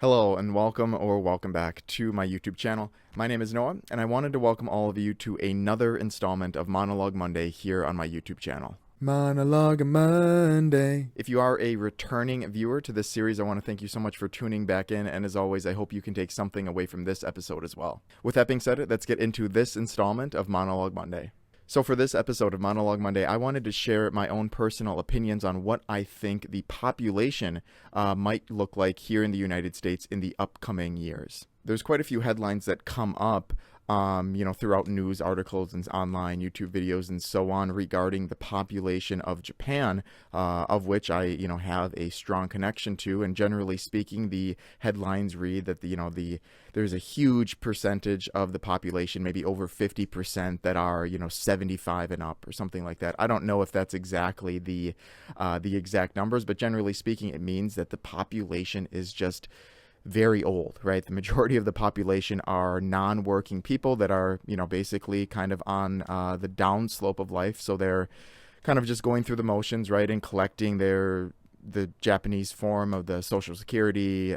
Hello and welcome back to my YouTube channel. My name is Noah and I wanted to welcome all of you to another installment of Monologue Monday here on my YouTube channel. Monologue Monday. If you are a returning viewer to this series, I want to thank you so much for tuning back in, and as always, I hope you can take something away from this episode as well. With that being said, let's get into this installment of Monologue Monday. So for this episode of Monologue Monday, I wanted to share my own personal opinions on what I think the population might look like here in the United States in the upcoming years. There's quite a few headlines that come up throughout news articles and online YouTube videos and so on regarding the population of Japan, of which I, have a strong connection to. And generally speaking, the headlines read that there's a huge percentage of the population, maybe over 50%, that are 75 and up or something like that. I don't know if that's exactly the exact numbers, but generally speaking, it means that the population is just very old, right? The majority of the population are non-working people that are, basically kind of on the downslope of life. So they're kind of just going through the motions, right? And collecting the Japanese form of the Social Security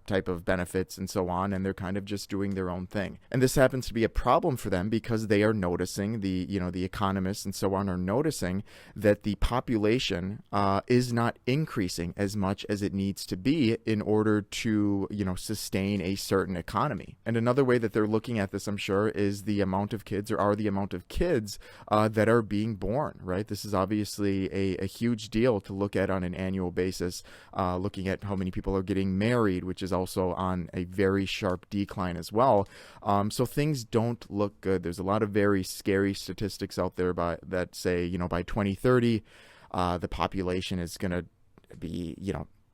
type of benefits and so on, and they're kind of just doing their own thing. And this happens to be a problem for them because they are noticing, the economists and so on are noticing that the population is not increasing as much as it needs to be in order to, sustain a certain economy. And another way that they're looking at this, I'm sure, is the amount of kids that are being born, right? This is obviously a huge deal to look at on an annual basis, looking at how many people are getting married, which is also on a very sharp decline as well. So things don't look good. There's a lot of very scary statistics out there that say, by 2030, the population is going to be,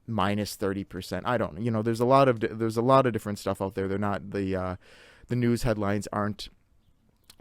minus 30%. I don't, there's a lot of different stuff out there. They're not the news headlines aren't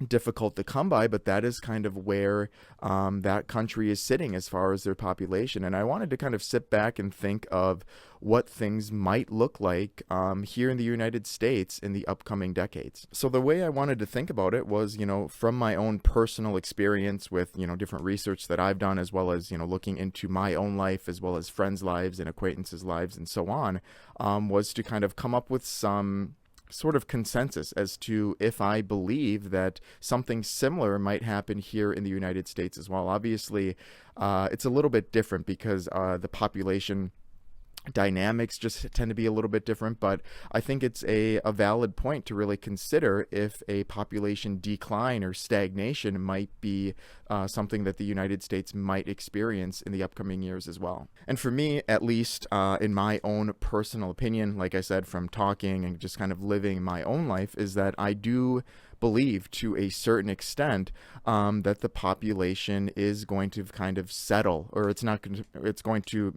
difficult to come by, but that is kind of where that country is sitting as far as their population. And I wanted to kind of sit back and think of what things might look like here in the United States in the upcoming decades. So the way I wanted to think about it was, from my own personal experience with, different research that I've done, as well as, looking into my own life, as well as friends' lives and acquaintances' lives and so on, was to kind of come up with some sort of consensus as to if I believe that something similar might happen here in the United States as well. Obviously, it's a little bit different because the population dynamics just tend to be a little bit different, but I think it's a valid point to really consider if a population decline or stagnation might be something that the United States might experience in the upcoming years as well. And for me, at least in my own personal opinion, like I said, from talking and just kind of living my own life, is that I do believe to a certain extent that the population is going to kind of settle, or it's going to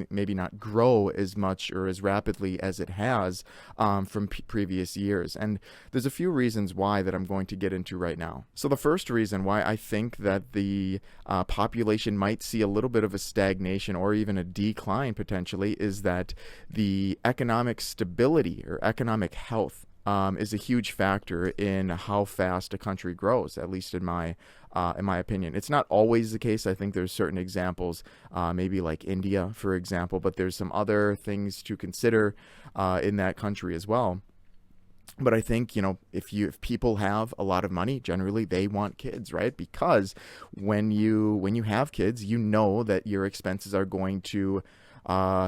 maybe not grow as much or as rapidly as it has from previous years. And there's a few reasons why that I'm going to get into right now. So the first reason why I think that the population might see a little bit of a stagnation or even a decline potentially is that the economic stability or economic health is a huge factor in how fast a country grows, at least in my opinion. It's not always the case. I think there's certain examples, maybe like India, for example, but there's some other things to consider in that country as well. But I think, if people have a lot of money, generally they want kids, right? Because when you have kids, that your expenses are going to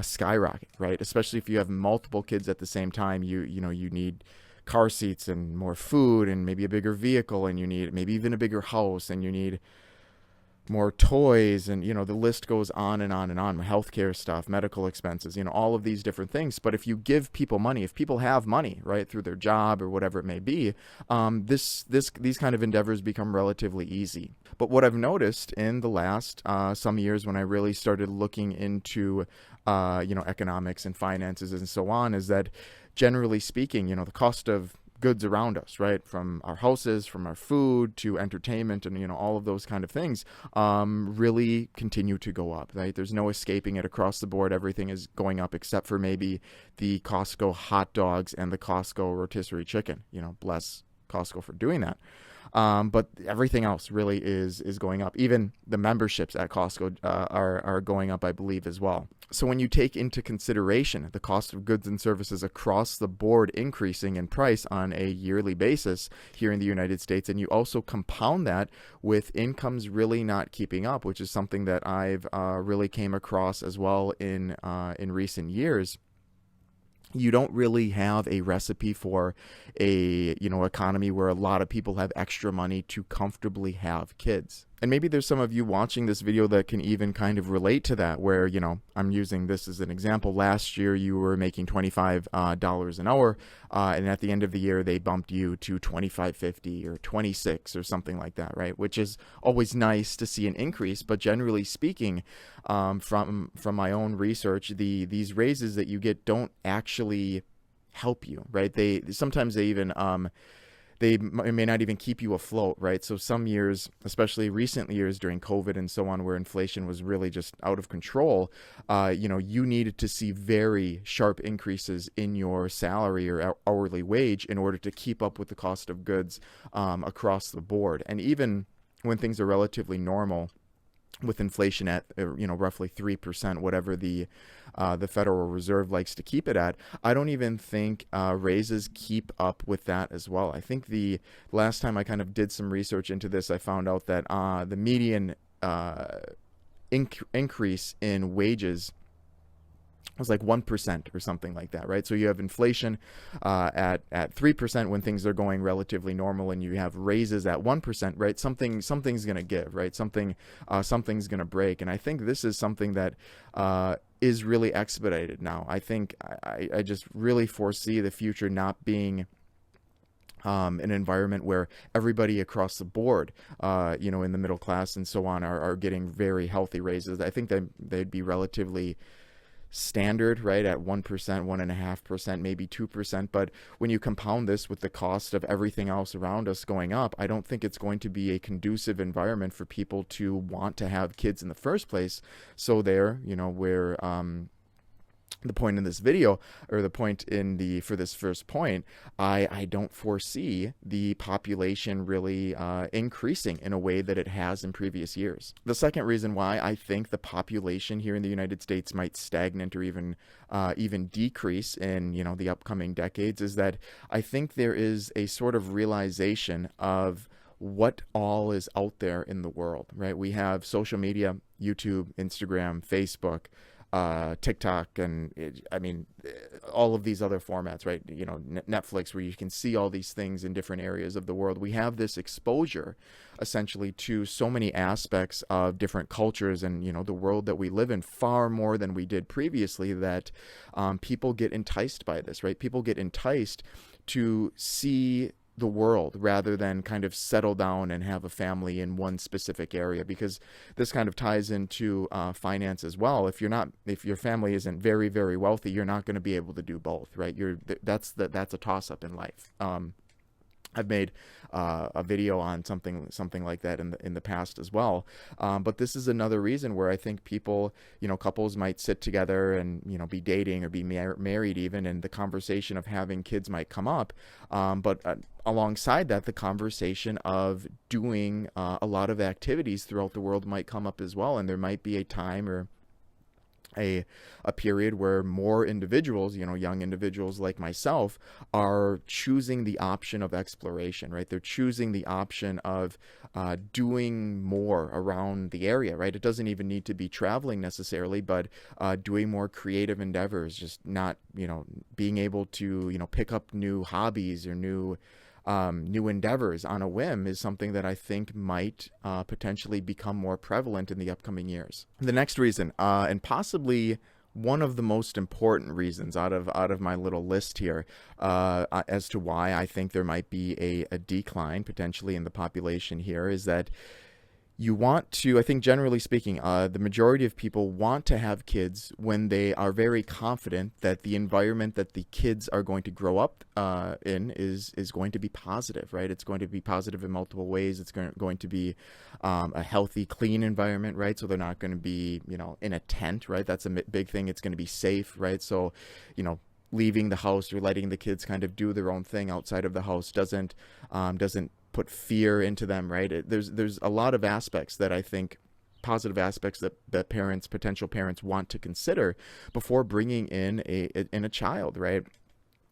skyrocket, right? Especially if you have multiple kids at the same time, you need car seats and more food and maybe a bigger vehicle, and you need maybe even a bigger house, and you need more toys, and the list goes on and on and on. Healthcare stuff, medical expenses, all of these different things. But if you give people money, if people have money, right, through their job or whatever it may be, these kind of endeavors become relatively easy. But what I've noticed in the last some years, when I really started looking into economics and finances and so on, is that generally speaking, the cost of goods around us, right, from our houses, from our food to entertainment, and all of those kind of things, really continue to go up, right? There's no escaping it across the board. Everything is going up except for maybe the Costco hot dogs and the Costco rotisserie chicken. Bless Costco for doing that. But everything else really is going up. Even the memberships at Costco are going up, I believe, as well. So when you take into consideration the cost of goods and services across the board increasing in price on a yearly basis here in the United States, and you also compound that with incomes really not keeping up, which is something that I've really came across as well in recent years, you don't really have a recipe for a economy where a lot of people have extra money to comfortably have kids. And maybe there's some of you watching this video that can even kind of relate to that, where, I'm using this as an example. Last year you were making $25 an hour, and at the end of the year they bumped you to $25.50 or $26 or something like that, right? Which is always nice to see an increase, but generally speaking, from my own research, these raises that you get don't actually help you, right? Sometimes they even they may not even keep you afloat, right? So some years, especially recent years during COVID and so on, where inflation was really just out of control, you needed to see very sharp increases in your salary or hourly wage in order to keep up with the cost of goods across the board. And even when things are relatively normal, with inflation at roughly 3%, whatever the Federal Reserve likes to keep it at, I don't even think raises keep up with that as well. I think the last time I kind of did some research into this, I found out that the median increase in wages was like 1% or something like that, right? So you have inflation at 3% when things are going relatively normal, and you have raises at 1%, right? Something's going to give, right? Something's going to break. And I think this is something that is really expedited now. I think I just really foresee the future not being an environment where everybody across the board, in the middle class and so on, are getting very healthy raises. I think they'd be relatively standard, right, at 1%, 1.5%, maybe 2%. But when you compound this with the cost of everything else around us going up, I don't think it's going to be a conducive environment for people to want to have kids in the first place. So where the point in this video, or the point for this first point, I don't foresee the population really increasing in a way that it has in previous years. The second reason why I think the population here in the United States might stagnate or even decrease in the upcoming decades is that I think there is a sort of realization of what all is out there in the world, right? We have social media, YouTube, Instagram, Facebook, TikTok, and all of these other formats, right? Netflix, where you can see all these things in different areas of the world. We have this exposure essentially to so many aspects of different cultures and the world that we live in, far more than we did previously, that people get enticed by this, right? People get enticed to see the world rather than kind of settle down and have a family in one specific area, because this kind of ties into finance as well. If your family isn't very, very wealthy, you're not going to be able to do both, right? That's a toss-up in life. I've made a video on something like that in the past as well. But this is another reason where I think people, couples might sit together and, be dating or be married even, and the conversation of having kids might come up. But alongside that, the conversation of doing a lot of activities throughout the world might come up as well. And there might be a time or a period where more individuals, young individuals like myself, are choosing the option of exploration, right? They're choosing the option of doing more around the area, right? It doesn't even need to be traveling necessarily, but doing more creative endeavors, just not, being able to, pick up new hobbies or new endeavors on a whim is something that I think might potentially become more prevalent in the upcoming years. The next reason, and possibly one of the most important reasons out of my little list here, as to why I think there might be a decline potentially in the population here, is that you want to, I think generally speaking, the majority of people want to have kids when they are very confident that the environment that the kids are going to grow up in is going to be positive, right? It's going to be positive in multiple ways. It's going to be a healthy, clean environment, right? So they're not going to be, in a tent, right? That's a big thing. It's going to be safe, right? So, leaving the house or letting the kids kind of do their own thing outside of the house doesn't put fear into them, right? There's a lot of aspects that I think, positive aspects that parents, potential parents, want to consider before bringing in a child, right,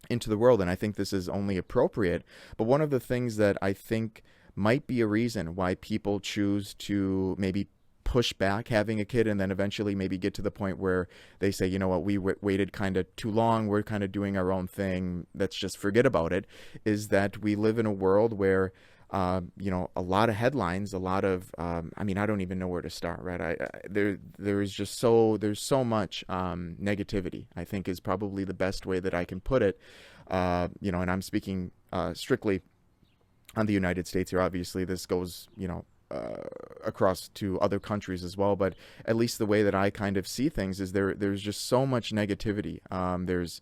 into the world. And I think this is only appropriate. But one of the things that I think might be a reason why people choose to maybe push back having a kid, and then eventually maybe get to the point where they say, you know what, we waited kind of too long, we're kind of doing our own thing, let's just forget about it, is that we live in a world where a lot of headlines, a lot of, I don't even know where to start, right? There's so much negativity, I think, is probably the best way that I can put it. And I'm speaking strictly on the United States here. Obviously, this goes, across to other countries as well. But at least the way that I kind of see things is there's just so much negativity. There's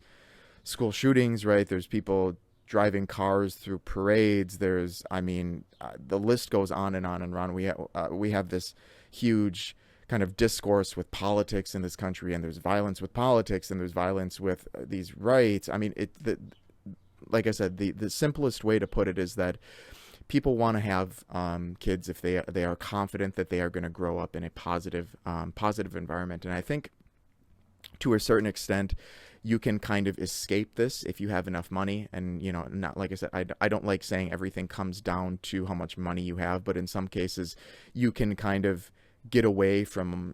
school shootings, right? There's people driving cars through parades. There's, the list goes on and on and on. We have this huge kind of discourse with politics in this country, and there's violence with politics, and there's violence with these rights. Like I said, the simplest way to put it is that people want to have kids if they are confident that they are going to grow up in a positive environment. And I think to a certain extent, you can kind of escape this if you have enough money. And, not, like I said, I don't like saying everything comes down to how much money you have, but in some cases you can kind of get away from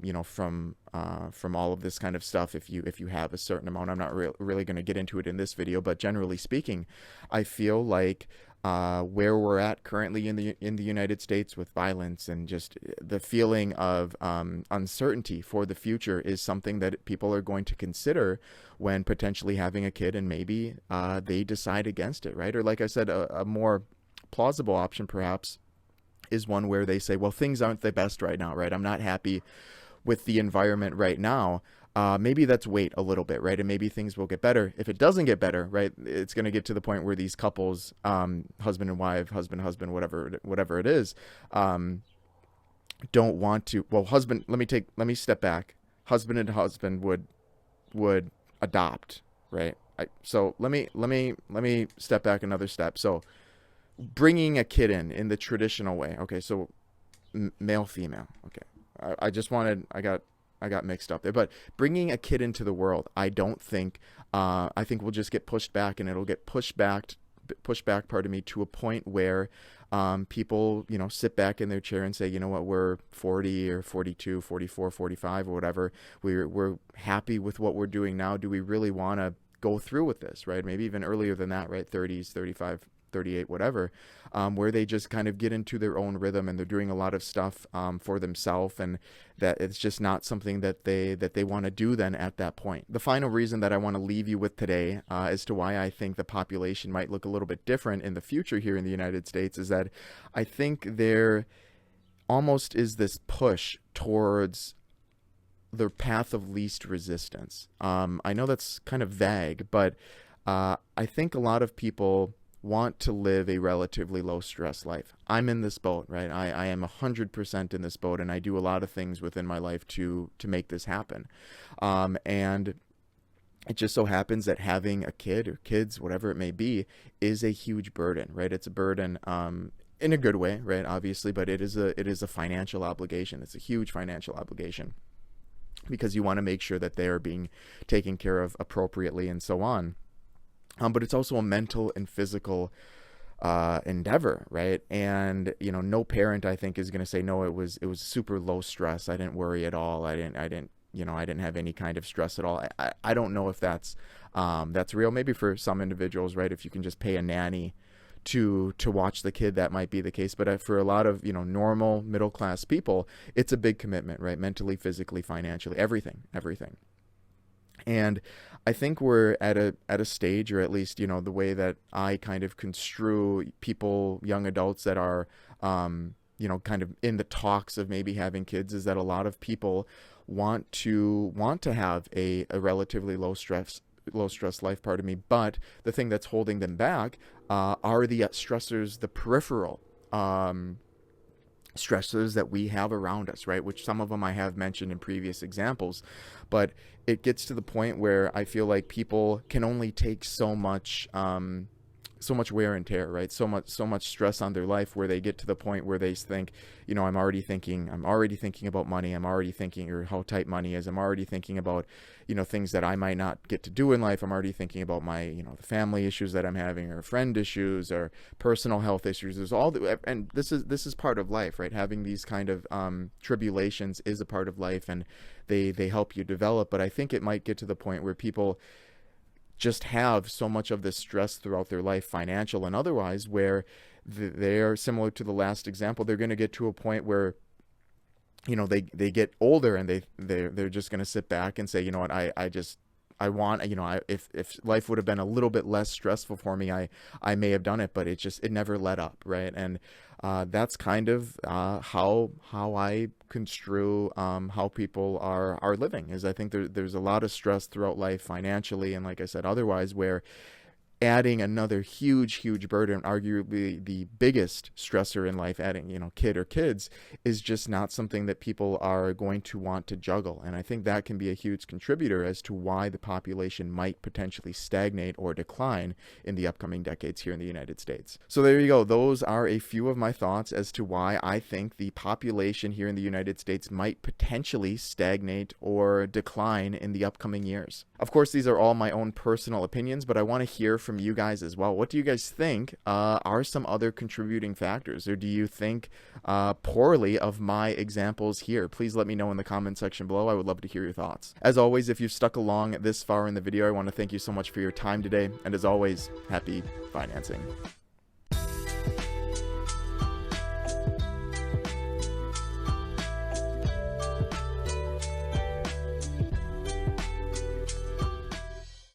all of this kind of stuff if you have a certain amount. I'm not really going to get into it in this video, but generally speaking, I feel like where we're at currently in the United States with violence and just the feeling of uncertainty for the future is something that people are going to consider when potentially having a kid, and maybe they decide against it, right? Or like I said, a more plausible option perhaps is one where they say, well, things aren't the best right now, right? I'm not happy with the environment right now. Maybe let's wait a little bit, right? And maybe things will get better. If it doesn't get better, right, it's going to get to the point where these couples, husband and wife, husband, whatever it is, don't want to. Well, husband, let me step back. Husband and husband would adopt, right? So let me step back another step. So bringing a kid in the traditional way. Okay, so male, female. Okay, I got mixed up there. But bringing a kid into the world, I think will just get pushed back, and it'll get pushed back, to a point where people, sit back in their chair and say, you know what, we're 40 or 42, 44, 45 or whatever. We're happy with what we're doing now. Do we really want to go through with this, right? Maybe even earlier than that, right? 30s, 35, 38, whatever, where they just kind of get into their own rhythm, and they're doing a lot of stuff for themselves, and that it's just not something that they want to do then at that point. The final reason that I want to leave you with today as to why I think the population might look a little bit different in the future here in the United States is that I think there almost is this push towards the path of least resistance. I know that's kind of vague, but I think a lot of people want to live a relatively low stress life. I'm in this boat, right? I am 100% in this boat, and I do a lot of things within my life to make this happen. And it just so happens that having a kid or kids, whatever it may be, is a huge burden, right? It's a burden in a good way, right? Obviously, but it is a financial obligation. It's a huge financial obligation because you want to make sure that they are being taken care of appropriately and so on. But it's also a mental and physical endeavor, right? And no parent, I think, is going to say, no, it was super low stress. I didn't worry at all. I didn't have any kind of stress at all. I don't know if that's real. Maybe for some individuals, right? If you can just pay a nanny to watch the kid, that might be the case. But for a lot of normal middle class people, it's a big commitment, right? Mentally, physically, financially, everything. And I think we're at a stage, or at least, the way that I kind of construe people, young adults that are, kind of in the talks of maybe having kids, is that a lot of people want to have a relatively low stress life, pardon me. But the thing that's holding them back are the stressors, the peripheral stressors that we have around us, right? Which some of them I have mentioned in previous examples, but it gets to the point where I feel like people can only take so much so much wear and tear, right? So much stress on their life, where they get to the point where they think, you know, I'm already thinking about money. I'm already thinking, or how tight money is. I'm already thinking about, you know, things that I might not get to do in life. I'm already thinking about my, you know, the family issues that I'm having, or friend issues, or personal health issues. There's all the, and this is part of life, right? Having these kind of tribulations is a part of life, and they help you develop. But I think it might get to the point where people just have so much of this stress throughout their life, financial and otherwise, where they're similar to the last example. They're going to get to a point where, you know, they get older, and they're just going to sit back and say, you know what, I want, you know, if life would have been a little bit less stressful for me, I may have done it, but it never let up, right? And that's kind of how I construe how people are living. Is I think there's a lot of stress throughout life, financially, and like I said, otherwise, where adding another huge burden, arguably the biggest stressor in life, adding, you know, kid or kids, is just not something that people are going to want to juggle. And I think that can be a huge contributor as to why the population might potentially stagnate or decline in the upcoming decades here in the United States. So there you go. Those are a few of my thoughts as to why I think the population here in the United States might potentially stagnate or decline in the upcoming years. Of course, these are all my own personal opinions, but I want to hear from you guys as well. What do you guys think are some other contributing factors, or do you think poorly of my examples here? Please let me know in the comment section below. I would love to hear your thoughts. As always, if you've stuck along this far in the video, I want to thank you so much for your time today, and as always, happy financing.